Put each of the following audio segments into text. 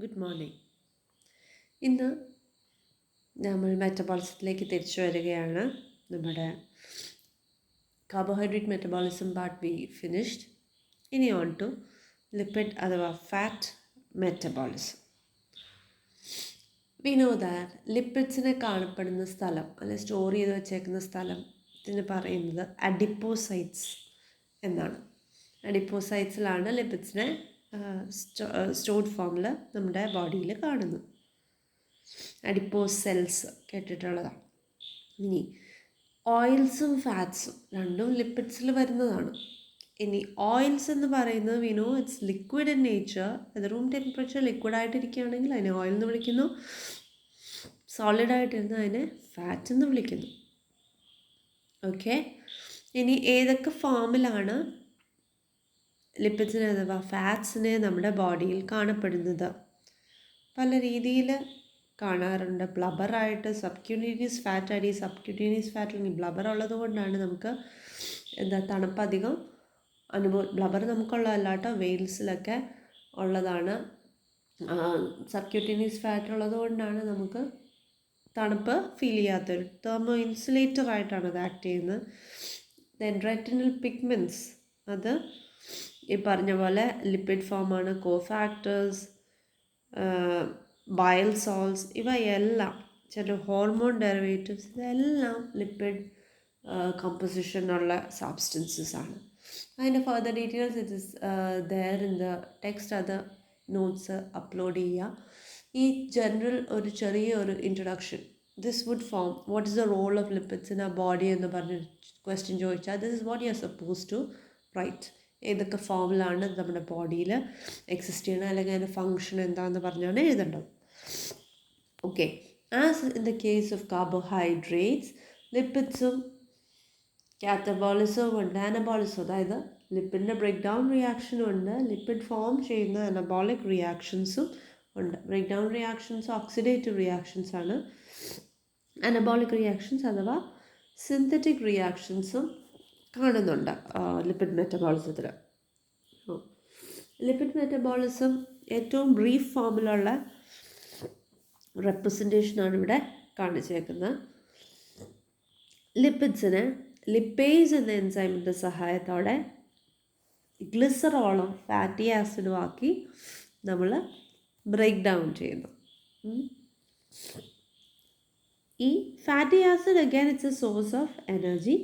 Good morning. ഇന്ന് നമ്മൾ മെറ്റബോളിസത്തിലേക്ക് തിരിച്ചു വരികയാണ്. നമ്മുടെ carbohydrate metabolism part B finished. ഇനി ഓൺ ടു ലിപ്പിഡ് അഥവാ fat metabolism. We know that ലിപ്പിഡ്സിനെ കാണപ്പെടുന്ന സ്ഥലം അല്ലെങ്കിൽ സ്റ്റോർ ചെയ്ത് വെച്ചേക്കുന്ന സ്ഥലത്തിന് പറയുന്നത് അഡിപ്പോസൈറ്റ്സ് എന്നാണ്. അഡിപ്പോസൈറ്റ്സിലാണ് ലിപ്പിഡ്സിനെ സ്റ്റോർഡ് ഫോമിൽ നമ്മുടെ ബോഡിയിൽ കാണുന്നു. അഡിപ്പോസ് സെൽസ് കേട്ടിട്ടുള്ളതാണ്. ഇനി ഓയിൽസും ഫാറ്റ്സും രണ്ടും ലിപ്പിഡ്സിൽ വരുന്നതാണ്. ഇനി ഓയിൽസ് എന്ന് പറയുന്നത് we know it's liquid in nature. അത് റൂം ടെമ്പറേച്ചർ ലിക്വിഡായിട്ടിരിക്കുകയാണെങ്കിൽ അതിനെ ഓയിൽ എന്ന് വിളിക്കുന്നു. സോളിഡായിട്ടിരുന്ന് അതിനെ ഫാറ്റ് എന്ന് വിളിക്കുന്നു. ഓക്കെ. ഇനി ഏതൊക്കെ ഫോമിലാണ് ലിപ്പിഡ്സിനെ അഥവാ ഫാറ്റ്സിനെ നമ്മുടെ ബോഡിയിൽ കാണപ്പെടുന്നത്? പല രീതിയിൽ കാണാറുണ്ട്. ബ്ലബറായിട്ട് സബ്ക്യൂട്ടീനിയസ് ഫാറ്റായിട്ട്. ഈ സബ്ക്യൂട്ടീനിയസ് ഫാറ്റ് അല്ലെങ്കിൽ ബ്ലബർ ഉള്ളത് കൊണ്ടാണ് നമുക്ക് തണുപ്പ് അധികം ബ്ലബർ നമുക്കുള്ളതല്ല കേട്ടോ, വെയിൽസിലൊക്കെ ഉള്ളതാണ്. സബ്ക്യൂട്ടീനിയസ് ഫാറ്റ് ഉള്ളത് കൊണ്ടാണ് നമുക്ക് തണുപ്പ് ഫീൽ ചെയ്യാത്തൊരു തെർമോ ഇൻസുലേറ്റർ ആയിട്ടാണ് അത് ആക്ട് ചെയ്യുന്നത്. ദെൻ റെറ്റിനൽ പിഗ്മെൻറ്റ്സ്, അത് ഈ പറഞ്ഞ പോലെ ലിപ്പിഡ് ഫോമാണ്. കോഫാക്ടേഴ്സ്, ബയൽ സോൾസ്, ഇവയെല്ലാം ചില ഹോർമോൺ ഡെറിവേറ്റീവ്സ്, ഇതെല്ലാം ലിപ്പിഡ് കമ്പോസിഷനുള്ള സബ്സ്റ്റൻസസ് ആണ്. അതിൻ്റെ further details it is there in the text. അത് നോട്ട്സ് അപ്ലോഡ് ചെയ്യുക. ഈ ജനറൽ ഒരു ചെറിയൊരു introduction, this would form what is the role of lipids in a body എന്ന് പറഞ്ഞൊരു ക്വസ്റ്റ്യൻ ചോദിച്ചാൽ this is what you are suppose to write. ഏതൊക്കെ ഫോമിലാണ് നമ്മുടെ ബോഡിയിൽ എക്സിസ്റ്റ് ചെയ്യണം, അല്ലെങ്കിൽ അതിൻ്റെ ഫങ്ഷൻ എന്താണെന്ന് പറഞ്ഞാണ് എഴുതേണ്ടത്. Okay. As in the case of carbohydrates, ലിപ്പിഡ്സും കാറ്റബോളിസവും ഉണ്ട്, അനബോളിസം. അതായത് ലിപ്പിഡിൻ്റെ ബ്രേക്ക് ഡൗൺ റിയാക്ഷനും ഉണ്ട്, ലിപ്പിഡ് ഫോം ചെയ്യുന്ന അനബോളിക് റിയാക്ഷൻസും ഉണ്ട്. Break down reactions oxidative reactions ആണ്. അനബോളിക് റിയാക്ഷൻസ് അഥവാ സിന്തറ്റിക് റിയാക്ഷൻസും കാണുന്നുണ്ട് ലിപ്പിഡ് മെറ്റബോളിസത്തിൽ. ലിപ്പിഡ് മെറ്റബോളിസം ഏറ്റവും ബ്രീഫ് ഫോമിലുള്ള റെപ്രസെൻറ്റേഷനാണ് ഇവിടെ കാണിച്ചേക്കുന്നത്. ലിപ്പിഡ്സിനെ ലിപ്പേസ് എന്ന എൻസൈമിൻ്റെ സഹായത്തോടെ ഗ്ലിസറോളും ഫാറ്റി ആസിഡും ആക്കി നമ്മൾ ബ്രേക്ക് ഡൗൺ ചെയ്യുന്നു. ഈ fatty acid again it's a source of energy.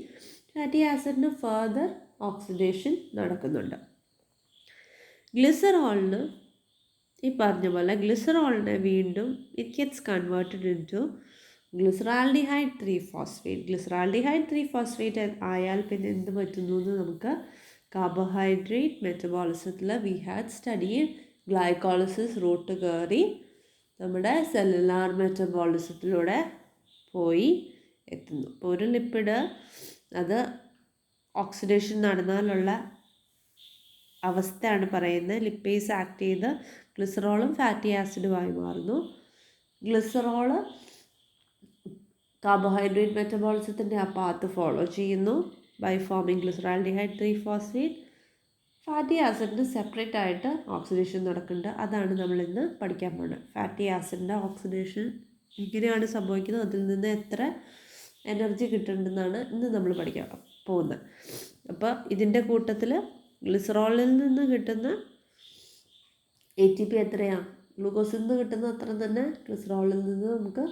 Fatty ആസിഡിന് ഫർദർ ഓക്സിഡേഷൻ നടക്കുന്നുണ്ട്. ഗ്ലിസറോളിന് ഈ പറഞ്ഞ പോലെ ഗ്ലിസറോളിനെ വീണ്ടും it gets converted into glyceraldehyde 3-phosphate. Glyceraldehyde 3-phosphate ആയാൽ പിന്നെ എന്ത് പറ്റുന്നു എന്ന് നമുക്ക് കാർബോഹൈഡ്രേറ്റ് മെറ്റബോളിസത്തിൽ we had studied. Glycolysis route കയറി നമ്മുടെ സെല്ലുലാർ മെറ്റബോളിസത്തിലൂടെ പോയി എത്തുന്നു. ഇപ്പോൾ ഒരു ലിപ്പിഡ് അത് ഓക്സിഡേഷൻ നടന്നാലുള്ള അവസ്ഥയാണ് പറയുന്നത്. ലിപ്പേസ് ആക്ട് ചെയ്ത് ഗ്ലിസറോളും ഫാറ്റി ആസിഡുമായി മാറുന്നു. ഗ്ലിസറോള് കാർബോഹൈഡ്രേറ്റ് മെറ്റബോളിസത്തിൻ്റെ ആ പാത്ത് ഫോളോ ചെയ്യുന്നു by forming glyceraldehyde 3-phosphate. Fatty ആസിഡിന് സെപ്പറേറ്റ് ആയിട്ട് ഓക്സിഡേഷൻ നടക്കുന്നുണ്ട്. അതാണ് നമ്മളിന്ന് പഠിക്കാൻ പോകുന്നത്. ഫാറ്റി ആസിഡിൻ്റെ ഓക്സിഡേഷൻ എങ്ങനെയാണ് സംഭവിക്കുന്നത്, അതിൽ നിന്ന് എത്ര എനർജി കിട്ടുന്നുണ്ടെന്നാണ് ഇന്ന് നമ്മൾ പഠിക്കാൻ പോകുന്നത്. അപ്പോൾ ഇതിൻ്റെ കൂട്ടത്തിൽ ഗ്ലിസറോളിൽ നിന്ന് കിട്ടുന്ന ATP എത്രയാണ്? ഗ്ലൂക്കോസിൽ നിന്ന് കിട്ടുന്ന അത്ര തന്നെ ഗ്ലിസറോളിൽ നിന്ന് നമുക്ക്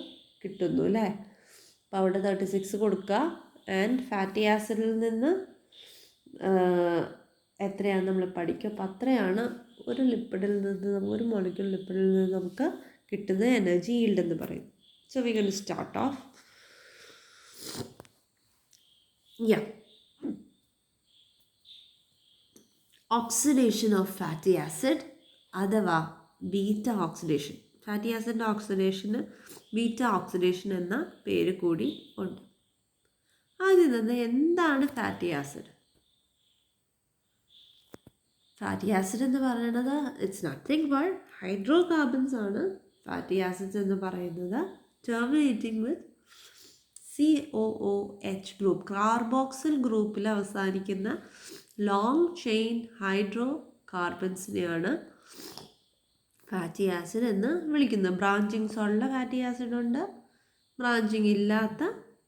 കിട്ടുന്നു അല്ലേ. അപ്പോൾ അവിടെ 36 കൊടുക്കുക. ആൻഡ് ഫാറ്റി ആസിഡിൽ നിന്ന് എത്രയാണ് നമ്മൾ പഠിക്കുക. അപ്പോൾ അത്രയാണ് ഒരു ലിപ്പിഡിൽ നിന്ന്, ഒരു മോളിക്യൂൾ ലിപ്പിഡിൽ നിന്ന് നമുക്ക് കിട്ടുന്ന എനർജി ഈൽഡ് എന്ന് പറയും. So we going to start off. Oxidation of fatty acid അഥവാ ബീറ്റ ഓക്സിഡേഷൻ. ഫാറ്റി ആസിഡിൻ്റെ ഓക്സിഡേഷന് ബീറ്റ ഓക്സിഡേഷൻ എന്ന പേര് കൂടി ഉണ്ട്. ആദ്യം തന്നെ എന്താണ് ഫാറ്റി ആസിഡ്? ഫാറ്റി ആസിഡ് എന്ന് പറയുന്നത് it's nothing but hydrocarbons ആണ് ഫാറ്റി ആസിഡ്സ് എന്ന് പറയുന്നത്. Terminating with COOH group, carboxyl ഗ്രൂപ്പിൽ അവസാനിക്കുന്ന ലോങ് ചെയിൻ ഹൈഡ്രോ കാർബൺസിനെയാണ് ഫാറ്റി ആസിഡ് എന്ന് വിളിക്കുന്നത്. ബ്രാഞ്ചിങ്സ് ഉള്ള ഫാറ്റി ആസിഡ് ഉണ്ട്, ബ്രാഞ്ചിങ് ഇല്ലാത്ത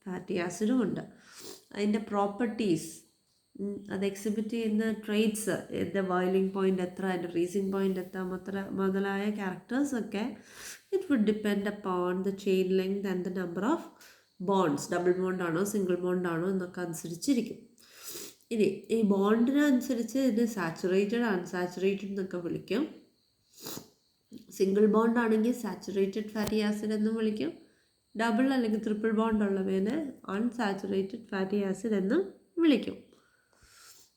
ഫാറ്റി ആസിഡും ഉണ്ട്. അതിൻ്റെ പ്രോപ്പർട്ടീസ്, അത് എക്സിബിറ്റ് ചെയ്യുന്ന ട്രേറ്റ്സ്, എൻ്റെ ബോയിലിംഗ് പോയിൻ്റ് എത്ര, എൻ്റെ ഫ്രീസിങ് പോയിൻ്റ് എത്ര മുതലായ ക്യാരക്ടേഴ്സൊക്കെ it would depend upon the chain length and the number of bonds. Double ബോണ്ടാണോ സിംഗിൾ ബോണ്ടാണോ എന്നൊക്കെ അനുസരിച്ചിരിക്കും. ഇനി ഈ ബോണ്ടിനനുസരിച്ച് ഇത് സാച്ചുറേറ്റഡ് അൺസാച്ചുറേറ്റഡ് എന്നൊക്കെ വിളിക്കും. സിംഗിൾ ബോണ്ട് ആണെങ്കിൽ സാച്ചുറേറ്റഡ് ഫാറ്റി ആസിഡ് എന്നും വിളിക്കും. ഡബിൾ അല്ലെങ്കിൽ ട്രിപ്പിൾ ബോണ്ട് ഉള്ളതിനെ അൺസാച്ചുറേറ്റഡ് ഫാറ്റി ആസിഡ് എന്നും വിളിക്കും.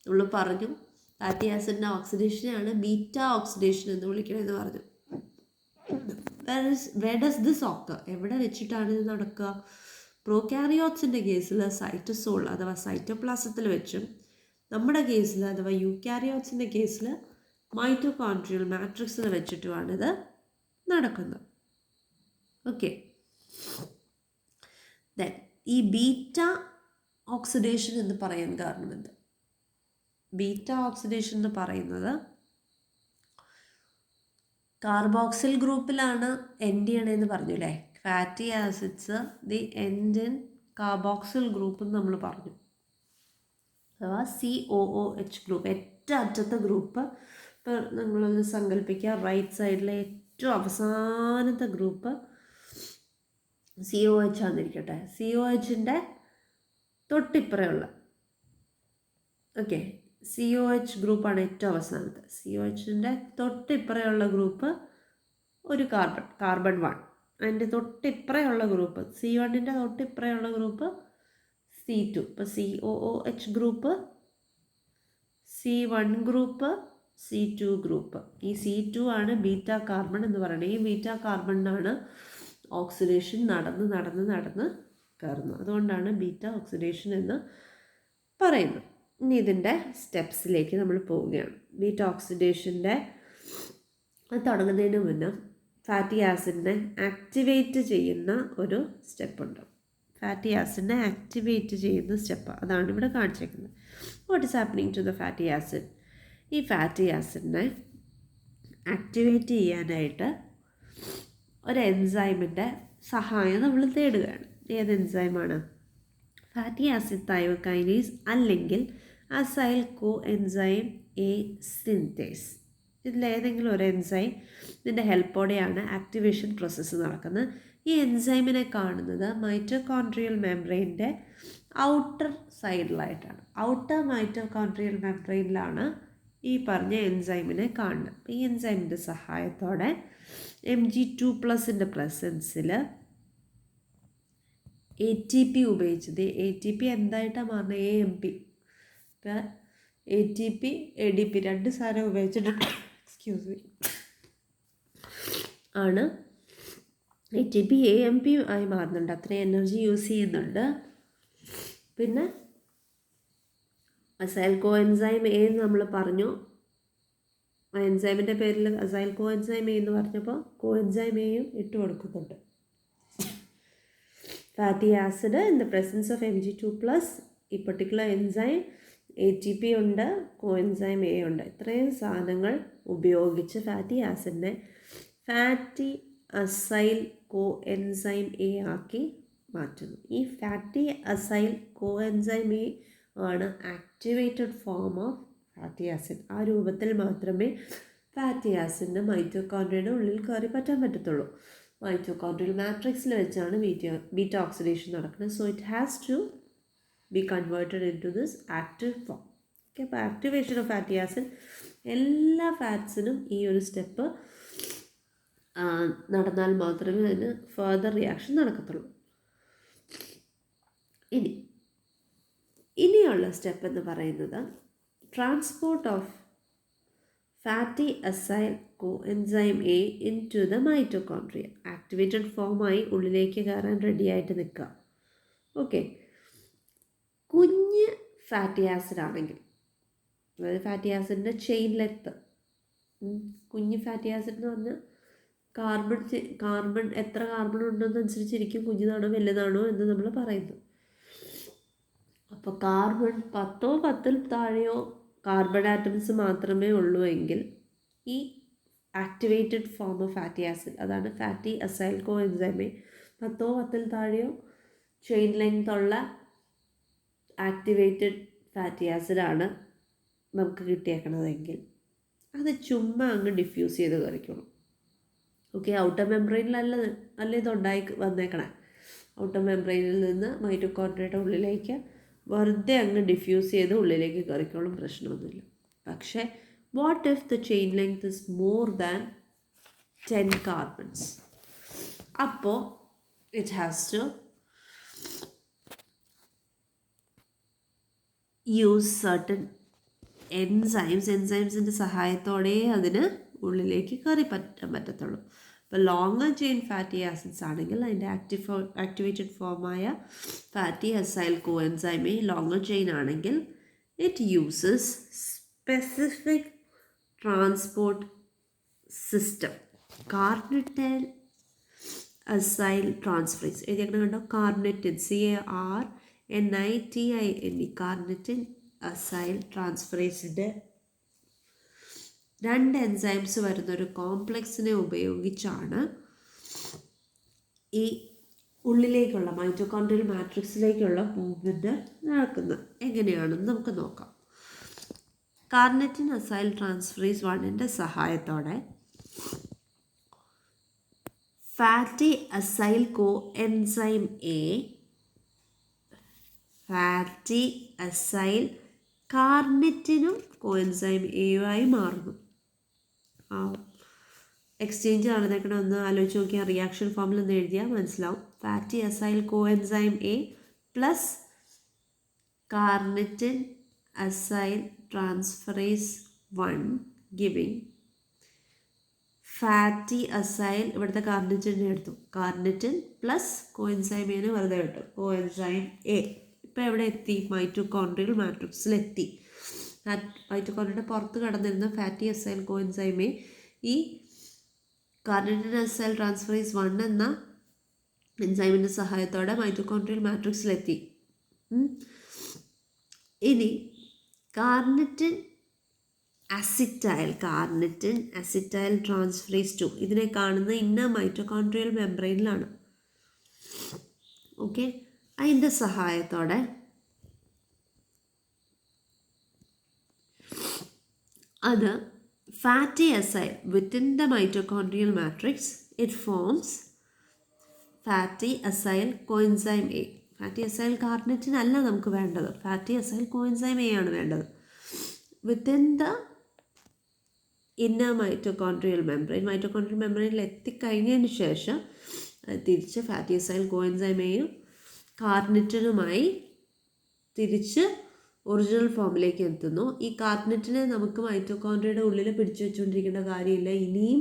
നമ്മൾ പറഞ്ഞു ഫാറ്റി ആസിഡിൻ്റെ ഓക്സിഡേഷനെയാണ് ബീറ്റ ഓക്സിഡേഷൻ എന്ന് വിളിക്കണമെന്ന് പറഞ്ഞു. where does this occur? എവിടെ വെച്ചിട്ടാണ് ഇത് നടക്കുക? പ്രോകാരിയോട്സിൻ്റെ കേസിൽ സൈറ്റോസോൾ അഥവാ സൈറ്റോപ്ലാസത്തിൽ വെച്ചും, നമ്മുടെ കേസിൽ അഥവാ യൂകാരിയോട്സിൻ്റെ കേസിൽ മൈറ്റോകോൺഡ്രിയൽ മാട്രിക്സിൽ വെച്ചിട്ടുമാണിത് നടക്കുന്നത്. ഓക്കെ, ദെൻ ഈ ബീറ്റ ഓക്സിഡേഷൻ എന്ന് പറയാൻ കാരണം എന്ത്? ബീറ്റ ഓക്സിഡേഷൻ എന്ന് പറയുന്നത് കാർബോക്സിൽ ഗ്രൂപ്പിലാണ് എൻഡ് ചെയ്യണമെന്ന് പറഞ്ഞു അല്ലേ. Fatty acids the end in carboxyl group എന്ന് നമ്മൾ പറഞ്ഞു, അഥവാ COOH ഗ്രൂപ്പ്, ഏറ്റവും അറ്റത്തെ ഗ്രൂപ്പ്. ഇപ്പോൾ നിങ്ങളൊന്ന് സങ്കല്പിക്കുക, റൈറ്റ് സൈഡിലെ ഏറ്റവും അവസാനത്തെ ഗ്രൂപ്പ് COH ആണെന്നിരിക്കട്ടെ. COHൻ്റെ തൊട്ടിപ്പുറയുള്ള COH ഗ്രൂപ്പാണ് ഏറ്റവും അവസാനത്തെ. COHൻ്റെ തൊട്ടിപ്പുറയുള്ള ഗ്രൂപ്പ് ഒരു കാർബൺ 1. അതിൻ്റെ തൊട്ടിപ്പുറയുള്ള ഗ്രൂപ്പ് C1ൻ്റെ തൊട്ടിപ്പുറയുള്ള ഗ്രൂപ്പ് C2. ഇപ്പോൾ COOH group, C1 group, C2 group. ഈ C2 ആണ് ബീറ്റ കാർബൺ എന്ന് പറയുന്നത്. ഈ ബീറ്റ കാർബണിനാണ് ഓക്സിഡേഷൻ നടന്ന് കയറുന്നത്. അതുകൊണ്ടാണ് ബീറ്റ ഓക്സിഡേഷൻ എന്ന് പറയുന്നത്. ഇനി ഇതിൻ്റെ സ്റ്റെപ്സിലേക്ക് നമ്മൾ പോവുകയാണ്. ബീറ്റ ഓക്സിഡേഷൻ്റെ തുടങ്ങുന്നതിന് മുന്നേ ഫാറ്റി ആസിഡിനെ ആക്ടിവേറ്റ് ചെയ്യുന്ന ഒരു സ്റ്റെപ്പുണ്ട്. ഫാറ്റി ആസിഡിനെ ആക്ടിവേറ്റ് ചെയ്യുന്ന സ്റ്റെപ്പ് അതാണ് ഇവിടെ കാണിച്ചേക്കുന്നത്. What is happening to the fatty acid? ഈ ഫാറ്റി ആസിഡിനെ ആക്ടിവേറ്റ് ചെയ്യാനായിട്ട് ഒരു എൻസൈമിൻ്റെ സഹായം നമ്മൾ തേടുകയാണ്. ഏത് എൻസൈമാണ്? ഫാറ്റി ആസിഡ് തൈറോകൈനേസ് അല്ലെങ്കിൽ acyl coenzyme A synthase. ഇതിലേതെങ്കിലും ഒരു എൻസൈം ഇതിൻ്റെ ഹെൽപ്പോടെയാണ് ആക്ടിവേഷൻ പ്രോസസ്സ് നടക്കുന്നത്. ഈ എൻസൈമിനെ കാണുന്നത് മൈറ്റോകോൺഡ്രിയൽ മെംബ്രെയിൻ്റെ ഔട്ടർ സൈഡിലായിട്ടാണ്. ഔട്ടർ മൈറ്റോകോൺഡ്രിയൽ മെംബ്രെയിനിലാണ് ഈ പറഞ്ഞ എൻസൈമിനെ കാണുന്നത്. ഈ എൻസൈമിൻ്റെ സഹായത്തോടെ Mg2+ പ്രസൻസിൽ ATP ഉപയോഗിച്ചത്, ATP എന്തായിട്ടാണ് മാറുന്നത്? AMP. ഇപ്പം ATP ADP രണ്ട് സാധനം ഉപയോഗിച്ചിട്ടുണ്ട് ആണ് ATP AMP ആയി മാറുന്നുണ്ട്. അത്രയും എനർജി യൂസ് ചെയ്യുന്നുണ്ട്. പിന്നെ അസൈൽ കോ എൻസൈം എ എന്ന് നമ്മൾ പറഞ്ഞു. ആ എൻസൈമിൻ്റെ പേരിൽ അസൈൽ കോ എൻസൈം എ എന്ന് പറഞ്ഞപ്പോൾ കോ എൻസൈം എയും ഇട്ട് കൊടുക്കുന്നുണ്ട്. Fatty acid in the presence of Mg2+, ഈ പെർട്ടിക്കുലർ എൻസൈം ATP ഉണ്ട്, കോ എൻസൈം എ ഉണ്ട്. ഇത്രയും സാധനങ്ങൾ ഉപയോഗിച്ച് ഫാറ്റി ആസിഡിനെ fatty acyl coenzyme A ആക്കി മാറ്റുന്നു. ഈ fatty acyl coenzyme A ആണ് activated form of fatty acid. ആ രൂപത്തിൽ മാത്രമേ ഫാറ്റി ആസിഡിന് മൈറ്റോകോൺഡ്രിയയുടെ ഉള്ളിൽ കയറി പറ്റാൻ പറ്റത്തുള്ളൂ. മൈറ്റോകോൺഡ്രിയൽ മാട്രിക്സിൽ വെച്ചാണ് ബീറ്റ ഓക്സിഡേഷൻ നടക്കുന്നത്. So it has to be converted into this active form. Okay, അപ്പോൾ ആക്ടിവേഷൻ ഓഫ് ഫാറ്റി ആസിഡ് എല്ലാ ഫാറ്റ്സിനും ഈ ഒരു സ്റ്റെപ്പ് നടന്നാൽ മാത്രമേ അതിന് ഫർദർ റിയാക്ഷൻ നടക്കത്തുള്ളൂ. ഇനിയുള്ള സ്റ്റെപ്പ് എന്ന് പറയുന്നത് transport of fatty acyl coenzyme A into the mitochondria. Activated ഫോമായി ഉള്ളിലേക്ക് കയറാൻ റെഡിയായിട്ട് നിൽക്കുക. ഓക്കെ, കുഞ്ഞ് ഫാറ്റി ആസിഡ് ആണെങ്കിൽ, അതായത് ഫാറ്റി ആസിഡിൻ്റെ ചെയിൻ ലെങ്ത്, കുഞ്ഞ് ഫാറ്റി ആസിഡ് എന്ന് പറഞ്ഞാൽ കാർബൺ എത്ര കാർബൺ ഉണ്ടെന്നനുസരിച്ചിരിക്കും കുഞ്ഞിനാണോ വലുതാണോ എന്ന് നമ്മൾ പറയുന്നു. അപ്പോൾ കാർബൺ 10 താഴെയോ കാർബൺ ആറ്റംസ് മാത്രമേ ഉള്ളൂ എങ്കിൽ ഈ activated form of fatty acid, അതാണ് fatty acyl coenzyme A. 10 താഴെയോ ചെയിൻ ലെങ്ത് ഉള്ള ആക്ടിവേറ്റഡ് ഫാറ്റി ആസിഡാണ് നമുക്ക് കിട്ടിയേക്കണതെങ്കിൽ അത് ചുമ്മാ അങ്ങ് ഡിഫ്യൂസ് ചെയ്ത് കയറിക്കോളും. ഓക്കെ, ഔട്ടർ മെംബ്രെയിനിലല്ല ഇതുണ്ടായി വന്നേക്കണേ. ഔട്ടർ മെംബ്രെയിനിൽ നിന്ന് മൈറ്റോകോൺഡ്രിയയുടെ ഉള്ളിലേക്ക് വെറുതെ അങ്ങ് ഡിഫ്യൂസ് ചെയ്ത് ഉള്ളിലേക്ക് കയറിക്കോളും, പ്രശ്നമൊന്നുമില്ല. പക്ഷേ what if the chain length is more than 10 carbons? അപ്പോൾ it has to use certain എൻസൈംസിൻ്റെ സഹായത്തോടെ അതിന് ഉള്ളിലേക്ക് കയറി പറ്റത്തുള്ളൂ. ഇപ്പോൾ ലോങ്ങർ ചെയിൻ ഫാറ്റി ആസിഡ്സ് ആണെങ്കിൽ അതിൻ്റെ ആക്ടിവേറ്റഡ് ഫോമായ fatty acyl coenzyme A longer chain ആണെങ്കിൽ it uses specific transport system, carnitine acyl transferase. എഴുതിയേക്കണം കണ്ടോ, കാർണിറ്റിൻ, CARNITIN, കാർണിറ്റിൻ അസൈൽ ട്രാൻസ്ഫറേസിൻ്റെ 2 എൻസൈംസ് വരുന്നൊരു കോംപ്ലക്സിനെ ഉപയോഗിച്ചാണ് ഈ ഉള്ളിലേക്കുള്ള മൈറ്റോകോൺഡ്രിയൽ മാട്രിക്സിലേക്കുള്ള മൂവ്മെൻറ്റ് നടക്കുന്നത്. എങ്ങനെയാണെന്ന് നമുക്ക് നോക്കാം. കാർണിറ്റിൻ അസൈൽ ട്രാൻസ്ഫറേസ് 1ൻ്റെ സഹായത്തോടെ fatty acyl coenzyme A fatty acyl കാർണിറ്റിനും കോ എൻസൈം എയുമായി മാറുന്നു. എക്സ്ചേഞ്ച് നടന്നേക്കണമെന്ന് ആലോചിച്ച് നോക്കിയാൽ റിയാക്ഷൻ ഫോമിൽ ഒന്ന് എഴുതിയാൽ മനസ്സിലാവും. Fatty acyl coenzyme A plus carnitine acyl transferase 1 giving fatty acyl, ഇവിടുത്തെ കാർണിറ്റിനെ എടുത്തു, കാർണിറ്റിൻ പ്ലസ് കോ എൻസൈം എന് വെറുതെ വിട്ടു, കോ എൻസൈം എ. ഇപ്പോൾ എവിടെ എത്തി? മൈറ്റോകോൺഡ്രിയൽ മാട്രിക്സിലെത്തി. മൈറ്റോകോൺഡ്രിയയുടെ പുറത്ത് കടന്നിരുന്ന fatty acyl coenzyme A ഈ കാർണിറ്റിൻ അസൈൽ ട്രാൻസ്ഫറേസ് 1 എന്ന എൻസൈമിൻ്റെ സഹായത്തോടെ മൈറ്റോകോൺഡ്രിയൽ മാട്രിക്സിലെത്തി. ഇനി കാർണിറ്റിൻ അസിറ്റൈൽ ട്രാൻസ്ഫറേസ് 2 ഇതിനെ കാണുന്ന ഇന്നർ മൈറ്റോകോൺഡ്രിയൽ മെംബ്രെയിനിലാണ്. ഓക്കെ, അതിൻ്റെ സഹായത്തോടെ അത് fatty acyl within the mitochondrial matrix it forms fatty acyl coenzyme A. Fatty acyl carnitine അല്ല നമുക്ക് വേണ്ടത്, ഫാറ്റി അസൈൽ കോഎൻസൈം എ ആണ് വേണ്ടത്. വിത്തിൻ ദ ഇന്നർ മൈറ്റോകോൺഡ്രിയൽ മെംബ്രെയിനിൽ എത്തിക്കഴിഞ്ഞതിന് ശേഷം തിരിച്ച് ഫാറ്റി അസൈൽ കോഎൻസൈം എയും കാർണിറ്റിനുമായി തിരിച്ച് ഒറിജിനൽ ഫോമിലേക്ക് എത്തുന്നു. ഈ കാർണിറ്റിനെ നമുക്ക് മൈറ്റോകോൺഡ്രിയയുടെ ഉള്ളിൽ പിടിച്ചു വെച്ചുകൊണ്ടിരിക്കേണ്ട കാര്യമില്ല, ഇനിയും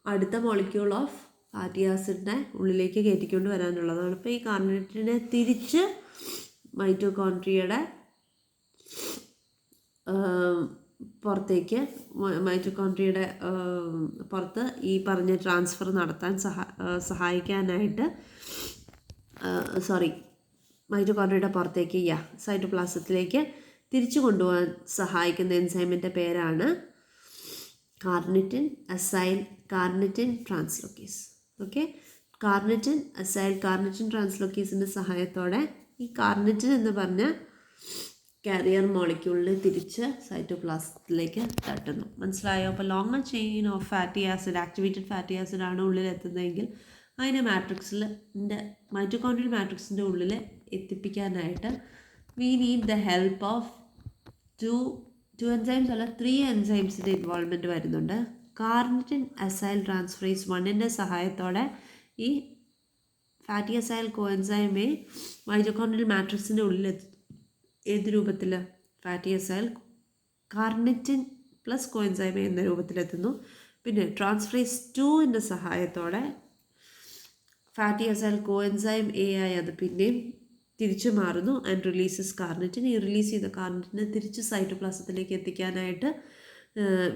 അടുത്ത മോളിക്യൂൾ ഓഫ് ഫാറ്റി ആസിഡിനെ ഉള്ളിലേക്ക് കയറ്റിക്കൊണ്ട് വരാനുള്ളതാണ്. അപ്പോൾ ഈ കാർണിറ്റിനെ തിരിച്ച് മൈറ്റോകോൺഡ്രിയയുടെ പുറത്തേക്ക്, മൈറ്റോകോൺഡ്രിയയുടെ പുറത്ത് ഈ പറഞ്ഞ ട്രാൻസ്ഫർ നടത്താൻ സഹായിക്കാനായിട്ട് മൈറ്റോകോൺഡ്രിയയുടെ പുറത്തേക്ക് സൈറ്റോപ്ലാസത്തിലേക്ക് തിരിച്ചു കൊണ്ടുപോകാൻ സഹായിക്കുന്ന എൻസൈമിൻ്റെ പേരാണ് കാർണിറ്റിൻ acyl carnitine translocase. Okay, കാർണിറ്റിൻ acyl കാർണിറ്റിൻ ട്രാൻസ്ലോക്കേസിൻ്റെ സഹായത്തോടെ ഈ കാർണിറ്റിൻ എന്ന് പറഞ്ഞ കാരിയർ മോളിക്യൂളിനെ തിരിച്ച് സൈറ്റോപ്ലാസത്തിലേക്ക് തട്ടുന്നു. മനസ്സിലായോ? അപ്പോൾ longer chain of fatty acid, activated fatty acid ആണ് ഉള്ളിലെത്തുന്നതെങ്കിൽ അതിനെ മൈറ്റോകോൺഡ്രിയൽ മാട്രിക്സിൻ്റെ ഉള്ളിൽ എത്തിപ്പിക്കാനായിട്ട് we need the help of two enzymes അല്ല 3 എൻസൈംസിൻ്റെ ഇൻവോൾവ്മെൻറ്റ് വരുന്നുണ്ട്. കാർണിറ്റിൻ അസൈൽ ട്രാൻസ്ഫറേസ് 1ൻ്റെ സഹായത്തോടെ ഈ fatty acyl coenzyme A mitochondrial മാട്രിക്സിൻ്റെ ഉള്ളിൽ ഏത് രൂപത്തിൽ? Fatty acyl carnitine plus coenzyme A എന്ന രൂപത്തിലെത്തുന്നു. പിന്നെ ട്രാൻസ്ഫറേസ് 2ൻ്റെ സഹായത്തോടെ ഫാറ്റി അസൈൽ കോഎൻസൈം എ ആയി അത് പിന്നെയും തിരിച്ചു മാറുന്നു ആൻഡ് റിലീസസ് കാർണിറ്റിൻ. ഈ റിലീസ് ചെയ്ത കാർണിറ്റിനെ തിരിച്ച് സൈറ്റോപ്ലാസത്തിലേക്ക് എത്തിക്കാനായിട്ട്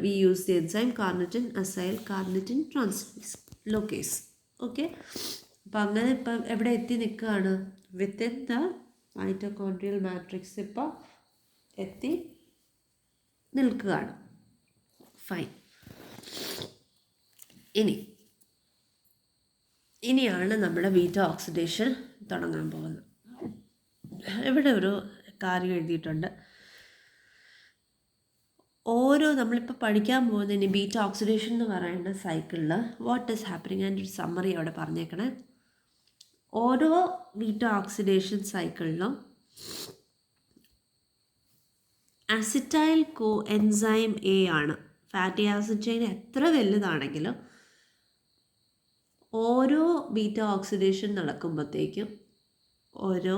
we use the enzyme carnitine acyl carnitine translocase. Okay, അപ്പം അങ്ങനെ ഇപ്പം എവിടെ എത്തി നിൽക്കുകയാണ്? വിത്തിൻ ദ മൈറ്റോകോൺഡ്രിയൽ മാട്രിക്സ് ഇപ്പോൾ എത്തി നിൽക്കുകയാണ്. ഫൈൻ. ഇനിയാണ് നമ്മുടെ ബീറ്റ ഓക്സിഡേഷൻ തുടങ്ങാൻ പോകുന്നത്. ഇവിടെ ഒരു കാര്യം എഴുതിയിട്ടുണ്ട്. നമ്മളിപ്പോൾ പഠിക്കാൻ പോകുന്നതിന് ബീറ്റ ഓക്സിഡേഷൻ എന്ന് പറയുന്ന സൈക്കിളിൽ വാട്ട് ഈസ് ഹാപ്പനിങ് അതിൻ്റെ ഒരു സമ്മറി അവിടെ പറഞ്ഞേക്കണേ. ഓരോ ബീറ്റ ഓക്സിഡേഷൻ സൈക്കിളിലും അസിറ്റൈൽ കോ എൻസൈം എ ആണ്. ഫാറ്റി ആസിഡ് ചെയിൻ എത്ര വലുതാണെങ്കിലും ഓരോ ബീറ്റ ഓക്സിഡേഷൻ നടക്കുമ്പോഴത്തേക്കും ഓരോ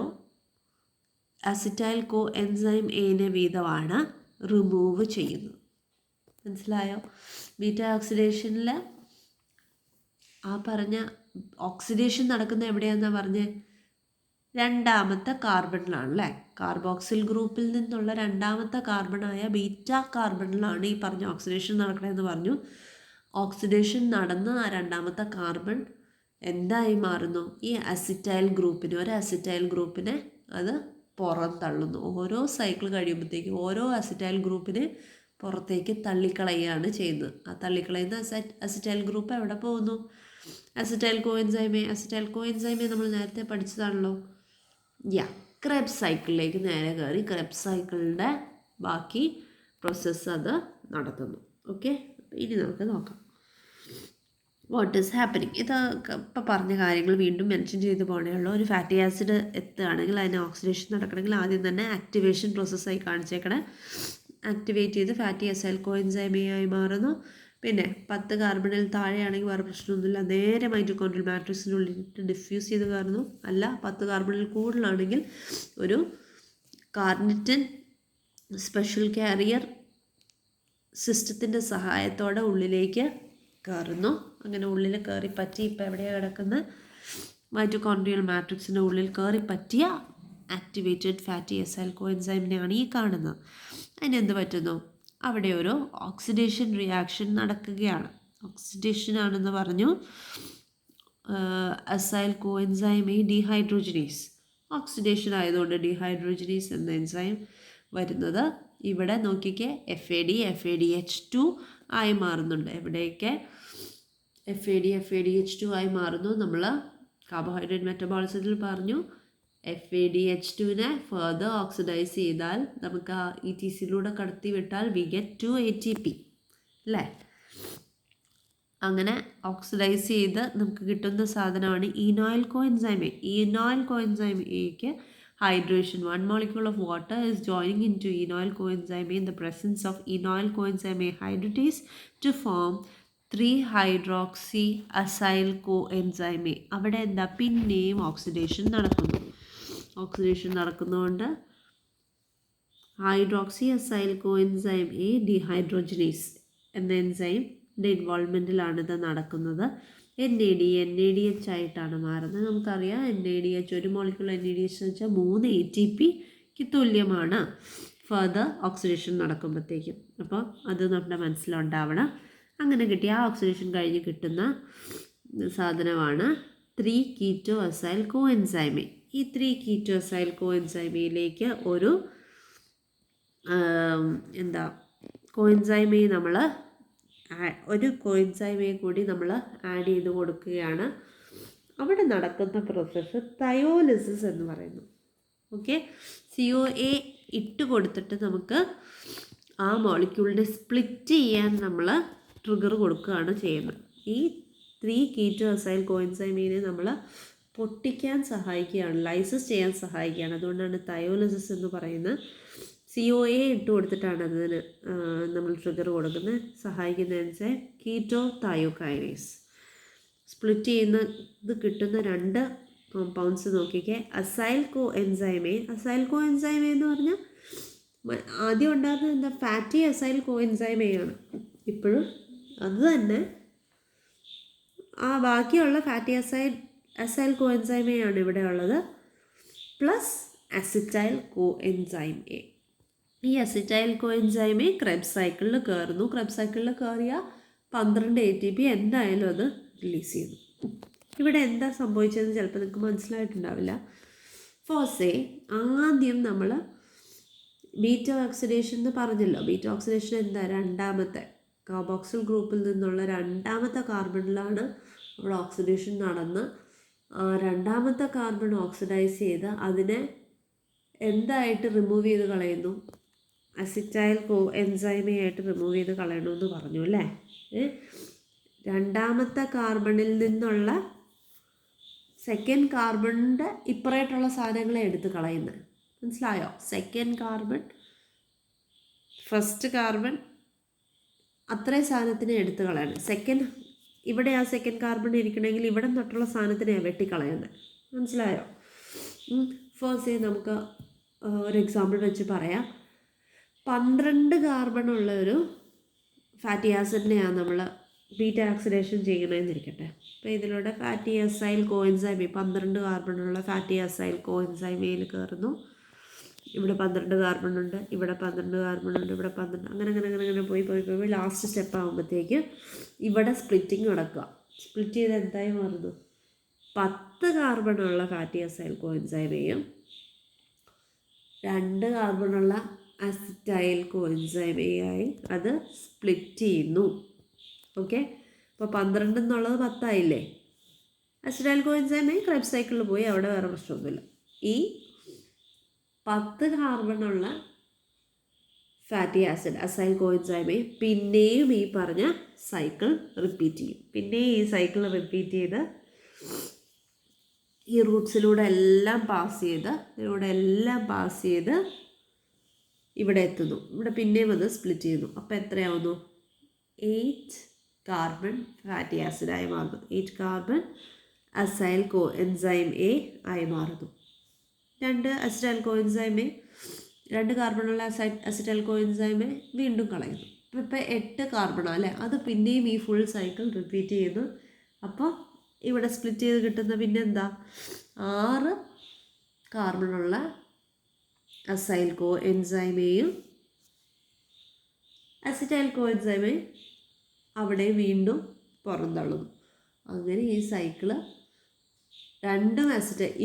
അസിറ്റൈൽ കോ എൻസൈം എനെ വീതമാണ് റിമൂവ് ചെയ്യുന്നത്. മനസ്സിലായോ? ബീറ്റ ഓക്സിഡേഷനിൽ ആ പറഞ്ഞ ഓക്സിഡേഷൻ നടക്കുന്ന എവിടെയാണെന്നാണ് പറഞ്ഞത്? രണ്ടാമത്തെ കാർബണിലാണല്ലേ. കാർബോക്സിൽ ഗ്രൂപ്പിൽ നിന്നുള്ള രണ്ടാമത്തെ കാർബണായ ബീറ്റ കാർബണിലാണ് ഈ പറഞ്ഞ ഓക്സിഡേഷൻ നടക്കണമെന്ന് പറഞ്ഞു. ഓക്സിഡേഷൻ നടന്ന് ആ രണ്ടാമത്തെ കാർബൺ എന്തായി മാറുന്നു? ഈ അസിറ്റൈൽ ഗ്രൂപ്പിന്, ഒരു അസിറ്റൈൽ ഗ്രൂപ്പിനെ അത് പുറന്തള്ളുന്നു. ഓരോ സൈക്കിൾ കഴിയുമ്പോഴത്തേക്കും ഓരോ അസിറ്റൈൽ ഗ്രൂപ്പിനെ പുറത്തേക്ക് തള്ളിക്കളയുകയാണ് ചെയ്യുന്നത്. ആ തള്ളിക്കളയുന്ന അസിറ്റൈൽ ഗ്രൂപ്പ് എവിടെ പോകുന്നു? അസിറ്റൈൽ കോ എൻസൈമെ നമ്മൾ നേരത്തെ പഠിച്ചതാണല്ലോ. ക്രെബ്സ് സൈക്കിളിലേക്ക് നേരെ കയറി ക്രെബ്സ് സൈക്കിളിൻ്റെ ബാക്കി പ്രോസസ്സ് അത് നടത്തുന്നു. ഓക്കെ, ഇനി നമുക്ക് നോക്കാം വാട്ട് ഈസ് ഹാപ്പനിങ്. ഇത് ഇപ്പം പറഞ്ഞ കാര്യങ്ങൾ വീണ്ടും മെൻഷൻ ചെയ്ത് പോകണേ ഉള്ളൂ. ഒരു ഫാറ്റി ആസിഡ് എത്തുകയാണെങ്കിൽ അതിന് ഓക്സിഡേഷൻ നടക്കണമെങ്കിൽ ആദ്യം തന്നെ ആക്ടിവേഷൻ പ്രോസസ്സായി കാണിച്ചേക്കണേ. ആക്ടിവേറ്റ് ചെയ്ത് ഫാറ്റി അസൈൽ കോ എൻസൈമായി മാറുന്നു. പിന്നെ 10 കാർബണിൽ താഴെയാണെങ്കിൽ വേറെ പ്രശ്നമൊന്നുമില്ല, നേരെ മൈറ്റോകോൺഡ്രിയൽ മാട്രിക്സിനുള്ളിൽ ഡിഫ്യൂസ് ചെയ്ത് കയറുന്നു. അല്ല 10 കാർബണിൽ കൂടുതലാണെങ്കിൽ ഒരു കാർനിറ്റിൻ സ്പെഷ്യൽ കാരിയർ സിസ്റ്റത്തിൻ്റെ സഹായത്തോടെ ഉള്ളിലേക്ക് കയറുന്നു. അങ്ങനെ ഉള്ളിൽ കയറി പറ്റി ഇപ്പോൾ എവിടെയാണ് കിടക്കുന്ന മൈറ്റോകോൺഡ്രിയൽ മാട്രിക്സിൻ്റെ ഉള്ളിൽ കയറി പറ്റിയ ആക്ടിവേറ്റഡ് ഫാറ്റി അസൈൽ കോ എൻസൈമിനെയാണ് ഈ കാണുന്നത്. അതിനെന്ത് പറ്റുന്നു? അവിടെ ഒരു ഓക്സിഡേഷൻ റിയാക്ഷൻ നടക്കുകയാണ്. ഓക്സിഡേഷൻ ആണെന്ന് പറഞ്ഞു. അസൈൽ കോ എൻസൈമെ ഡീഹൈഡ്രോജനേസ്, ഓക്സിഡേഷൻ ആയതുകൊണ്ട് ഡീഹൈഡ്രോജനേസ് എന്ന എൻസൈം വരുന്നത് ഇവിടെ നോക്കിക്കേ. FADH2 ആയി മാറുന്നുണ്ട്. എവിടെയൊക്കെ FADH2 ആയി മാറുന്നു? നമ്മൾ കാർബോഹൈഡ്രേറ്റ് മെറ്റബോളിസത്തിൽ പറഞ്ഞു. FADH2നെ ഫർദർ ഓക്സിഡൈസ് ചെയ്താൽ നമുക്ക് ആ ETCയിലൂടെ കടത്തി വിട്ടാൽ വി ഗെറ്റ് 2 ATP അല്ലേ. അങ്ങനെ ഓക്സിഡൈസ് ചെയ്ത് നമുക്ക് കിട്ടുന്ന സാധനമാണ് ഇനോയിൽ കോ എൻസൈമെ. ഇനോയിൽ കോ എൻസൈമേക്ക് hydration, 1 molecule of water is joining into enoyl coenzyme in the presence of enoyl coenzyme hydratase to form 3-hydroxy acyl coenzyme. അവിടെ എന്താ? പിന്നെയും ഓക്സിഡേഷൻ നടക്കുന്നു. ഓക്സിഡേഷൻ നടക്കുന്നതുകൊണ്ട് hydroxy acyl coenzyme A dehydrogenase എന്ന എൻസൈമിൻ്റെ ഇൻവോൾവ്മെൻറ്റിലാണ് ഇത് നടക്കുന്നത്. NADH ആയിട്ടാണ് മാറുന്നത്. നമുക്കറിയാം NADH, ഒരു മോളിക്യൂൾ NADH എന്ന് വെച്ചാൽ 3 ATPക്ക് തുല്യമാണ് ഫർദർ ഓക്സിഡേഷൻ നടക്കുമ്പോഴത്തേക്കും. അപ്പോൾ അത് നമ്മുടെ മനസ്സിലുണ്ടാവണം. അങ്ങനെ കിട്ടിയ ആ ഓക്സിഡേഷൻ കഴിഞ്ഞ് കിട്ടുന്ന സാധനമാണ് 3-keto acyl coenzyme. ഈ 3-keto acyl coenzymeയിലേക്ക് ഒരു കോഎൻസൈമെ നമ്മൾ ഒരു കോഎൻസൈമെ കൂടി നമ്മൾ ആഡ് ചെയ്ത് കൊടുക്കുകയാണ്. അവിടെ നടക്കുന്ന പ്രോസസ്സ് തയോലിസിസ് എന്ന് പറയുന്നു. ഓക്കെ, COA ഇട്ട് കൊടുത്തിട്ട് നമുക്ക് ആ മോളിക്യൂളിനെ സ്പ്ലിറ്റ് ചെയ്യാൻ നമ്മൾ ട്രിഗർ കൊടുക്കുകയാണ് ചെയ്യുന്നത്. ഈ 3-keto acyl coenzyme നമ്മൾ പൊട്ടിക്കാൻ സഹായിക്കുകയാണ്, ലൈസിസ് ചെയ്യാൻ സഹായിക്കുകയാണ്. അതുകൊണ്ടാണ് തയോലിസിസ് എന്ന് പറയുന്നത്. COA ഇട്ട് കൊടുത്തിട്ടാണ് അതിന് നമ്മൾ ട്രിഗർ കൊടുക്കുന്നത്. സഹായിക്കുന്ന എൻസൈം കീറ്റോ തയോകൈനേസ്. സ്പ്ലിറ്റ് ചെയ്യുന്ന ഇത് കിട്ടുന്ന 2 കോമ്പൗണ്ട്സ് നോക്കിക്കേ. അസൈൽ കോ എൻസൈമെ എന്ന് പറഞ്ഞാൽ ആദ്യം ഉണ്ടായിരുന്നത് എന്താ? ഫാറ്റി അസൈൽ കോ എൻസൈമെയാണ്. ഇപ്പോഴും അത് തന്നെ ആ ബാക്കിയുള്ള ഫാറ്റി അസൈൽ കോ എൻസൈമെയാണ് ഇവിടെ ഉള്ളത്, plus acetyl coenzyme A. ഈ അസിറ്റൈൽ കോ എൻസൈമെ ക്രെബ്സ് സൈക്കിളിൽ കയറുന്നു. ക്രെബ്സ് സൈക്കിളിൽ കയറിയ 12 ATP എന്തായാലും അത് റിലീസ് ചെയ്യുന്നു. ഇവിടെ എന്താ സംഭവിച്ചതെന്ന് ചിലപ്പോൾ നിങ്ങൾക്ക് മനസ്സിലായിട്ടുണ്ടാവില്ല. ഫോസേ ആദ്യം നമ്മൾ ബീറ്റ ഓക്സിഡേഷൻ എന്ന് പറഞ്ഞല്ലോ. ബീറ്റ ഓക്സിഡേഷൻ എന്താ? രണ്ടാമത്തെ കാർബോക്സിൽ ഗ്രൂപ്പിൽ നിന്നുള്ള രണ്ടാമത്തെ കാർബണിലാണ് അവിടെ ഓക്സിഡേഷൻ നടന്ന് രണ്ടാമത്തെ കാർബൺ ഓക്സിഡൈസ് ചെയ്ത് അതിനെ എന്തായിട്ട് റിമൂവ് ചെയ്ത് കളയുന്നു, അസിറ്റൈൽ എൻസൈമായിട്ട് റിമൂവ് ചെയ്ത് കളയണമെന്ന് പറഞ്ഞു അല്ലേ. രണ്ടാമത്തെ കാർബണിൽ നിന്നുള്ള സെക്കൻഡ് കാർബണിൻ്റെ ഇപ്പുറമായിട്ടുള്ള സാധനങ്ങളെ എടുത്ത് കളയുന്നത്, മനസ്സിലായോ? സെക്കൻഡ് കാർബൺ, ഫസ്റ്റ് കാർബൺ, അത്രയും സാധനത്തിനെ എടുത്ത് കളയണം. സെക്കൻഡ് ഇവിടെ ആ സെക്കൻഡ് കാർബൺ ഇരിക്കണമെങ്കിൽ ഇവിടെ തൊട്ടുള്ള സാധനത്തിനെ വെട്ടിക്കളയുന്നത്, മനസ്സിലായോ? ഫസ്റ്റ് നമുക്ക് ഒരു എക്സാമ്പിൾ വെച്ച് പറയാം. 12 കാർബണുള്ള ഒരു ഫാറ്റി ആസിഡിനെയാണ് നമ്മൾ ബീറ്റ ഓക്സിഡേഷൻ ചെയ്യണമെന്നിരിക്കട്ടെ. അപ്പോൾ ഇതിലൂടെ ഫാറ്റി അസൈൽ കോഎൻസൈമി 12 കാർബണുള്ള ഫാറ്റി അസൈൽ കോഎൻസൈമയിൽ കയറുന്നു. ഇവിടെ 12 കാർബണുണ്ട്, ഇവിടെ 12 കാർബണുണ്ട്, ഇവിടെ 12, അങ്ങനെ പോയി ലാസ്റ്റ് സ്റ്റെപ്പ് ആകുമ്പോഴത്തേക്ക് ഇവിടെ സ്പ്ലിറ്റിങ് നടക്കുക. സ്പ്ലിറ്റ് ചെയ്ത് എന്തായി മാറുന്നു? 10 കാർബണുള്ള ഫാറ്റി അസൈൽ കോഎൻസൈമയും 2 കാർബണുള്ള അസിറ്റൈൽ കോഎൻസൈമയായി അത് സ്പ്ലിറ്റ് ചെയ്യുന്നു. ഓക്കെ, അപ്പോൾ 12 എന്നുള്ളത് 10 ആയില്ലേ. അസിറ്റൈൽ കോഎൻസൈമയും ക്രെബ്സ് സൈക്കിളിൽ പോയി, അവിടെ വേറെ പ്രശ്നമൊന്നുമില്ല. ഈ 10 കാർബണുള്ള ഫാറ്റി ആസിഡ് അസൈൽ കോഎൻസൈമയും പിന്നെയും ഈ പറഞ്ഞ സൈക്കിൾ റിപ്പീറ്റ് ചെയ്യും. പിന്നെയും ഈ സൈക്കിൾ റിപ്പീറ്റ് ചെയ്ത് ഈ റൂട്ട്സിലൂടെ എല്ലാം പാസ് ചെയ്ത് ഇവിടെ എത്തുന്നു. ഇവിടെ പിന്നെയും അത് സ്പ്ലിറ്റ് ചെയ്യുന്നു. അപ്പോൾ എത്രയാവുന്നു? 8 കാർബൺ ഫാറ്റി ആസിഡായി മാറുന്നു. 8 കാർബൺ അസൈൽ കോഎൻസൈം എ ആയി മാറുന്നു. 2 അസിറ്റൈൽ കോഎൻസൈമെ, 2 കാർബണുള്ള അസിറ്റൈൽ കോഎൻസൈമെ വീണ്ടും കളയുന്നു. ഇപ്പോൾ 8 കാർബണാണ് അല്ലേ. അത് പിന്നെയും ഈ ഫുൾ സൈക്കിൾ റിപ്പീറ്റ് ചെയ്യുന്നു. അപ്പോൾ ഇവിടെ സ്പ്ലിറ്റ് ചെയ്ത് കിട്ടുന്ന പിന്നെ എന്താ? 6 കാർബണുള്ള അസൈൽ കോഎൻസൈമെയും അസിറ്റൈൽ കോഎൻസൈമെയും അവിടെ വീണ്ടും പുറന്തള്ളുന്നു. അങ്ങനെ ഈ സൈക്കിള് രണ്ടും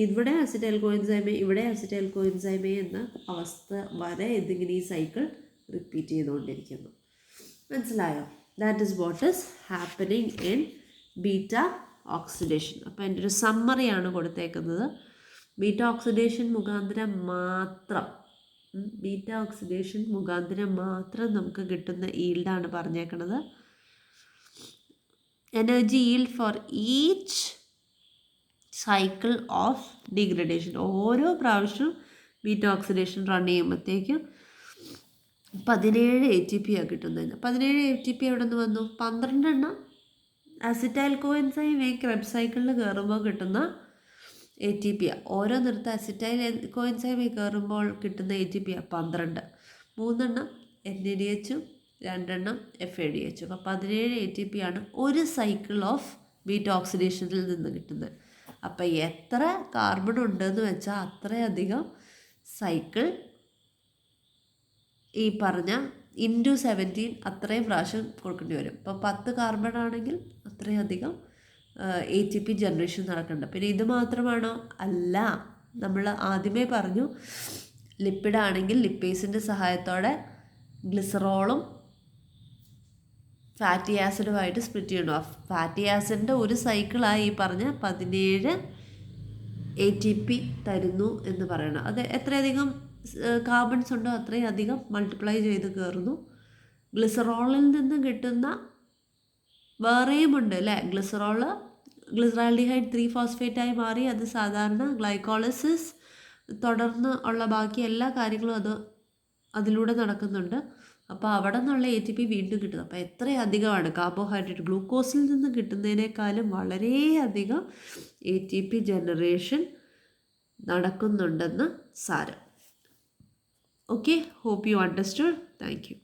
ഇവിടെ അസിറ്റൈൽ കോഎൻസൈമെ, ഇവിടെ അസിറ്റൈൽ കോഎൻസൈമെ എന്ന അവസ്ഥ വരെ ഇതിങ്ങനെ ഈ സൈക്കിൾ റിപ്പീറ്റ് ചെയ്തുകൊണ്ടിരിക്കുന്നു. മനസ്സിലായോ? That is what is happening in beta oxidation. അപ്പോൾ എൻ്റെ ഒരു സമ്മറിയാണ് കൊടുത്തേക്കുന്നത്. ബീറ്റ ഓക്സിഡേഷൻ മുഖാന്തരം മാത്രം നമുക്ക് കിട്ടുന്ന ഈൽഡാണ് പറഞ്ഞേക്കുന്നത്. Energy yield for each cycle of degradation. ഓരോ പ്രാവശ്യവും ബീറ്റ ഓക്സിഡേഷൻ റൺ ചെയ്യുമ്പോഴത്തേക്കും 17 ATP ആണ് കിട്ടുന്നത്. 17 ATP എവിടെ നിന്ന് വന്നു? 12 എണ്ണം അസിറ്റൈൽ കോഎൻസൈം ക്രെബ്സ് സൈക്കിളിൽ കയറുമ്പോൾ കിട്ടുന്ന ATP. ഓരോ നിർത്ത അസിറ്റൈൽ കോഎൻസൈം കയറുമ്പോൾ കിട്ടുന്ന ATP 12. 3 എണ്ണം NADH-ഉം 2 എണ്ണം FADH. അപ്പോൾ 17 ATP ആണ് ഒരു സൈക്കിൾ ഓഫ് ബീറ്റ ഓക്സിഡേഷനിൽ നിന്ന് കിട്ടുന്നത്. അപ്പോൾ എത്ര കാർബൺ ഉണ്ടെന്ന് വെച്ചാൽ അത്രയധികം സൈക്കിൾ ഈ പറഞ്ഞ ഇൻറ്റു 17 അത്രയും പ്രാവശ്യം കൊടുക്കേണ്ടി വരും. ഇപ്പോൾ 10 കാർബൺ ആണെങ്കിൽ അത്രയധികം ATP ജനറേഷൻ നടക്കുന്നുണ്ട്. പിന്നെ ഇത് മാത്രമാണോ? അല്ല. നമ്മൾ ആദ്യമേ പറഞ്ഞു ലിപ്പിഡാണെങ്കിൽ ലിപ്പേസിൻ്റെ സഹായത്തോടെ ഗ്ലിസറോളും ഫാറ്റി ആസിഡുമായിട്ട് സ്പ്ലിറ്റ് ചെയ്യണം. ഫാറ്റി ആസിഡിൻ്റെ ഒരു സൈക്കിളായി ഈ പറഞ്ഞ 17 ATP തരുന്നു എന്ന് പറയണം. അത് എത്രയധികം കാർബൺസ് ഉണ്ടോ അത്രയും അധികം മൾട്ടിപ്ലൈ ചെയ്ത് കയറുന്നു. ഗ്ലിസറോളിൽ നിന്ന് കിട്ടുന്ന വേറെയും ഉണ്ട് അല്ലേ. ഗ്ലിസറാൾഡിഹൈഡ് 3-ഫോസ്ഫേറ്റായി മാറി അത് സാധാരണ ഗ്ലൈക്കോളിസിസ് തുടർന്ന് ഉള്ള ബാക്കി എല്ലാ കാര്യങ്ങളും അതിലൂടെ നടക്കുന്നുണ്ട്. അപ്പോൾ അവിടെ നിന്നുള്ള ATP വീണ്ടും കിട്ടുന്നു. അപ്പോൾ എത്രയധികമാണ് കാർബോഹൈഡ്രേറ്റ് ഗ്ലൂക്കോസിൽ നിന്ന് കിട്ടുന്നതിനേക്കാളും വളരെയധികം ATP ജനറേഷൻ നടക്കുന്നുണ്ടെന്ന് സാരം. Okay, hope you understood. Thank you.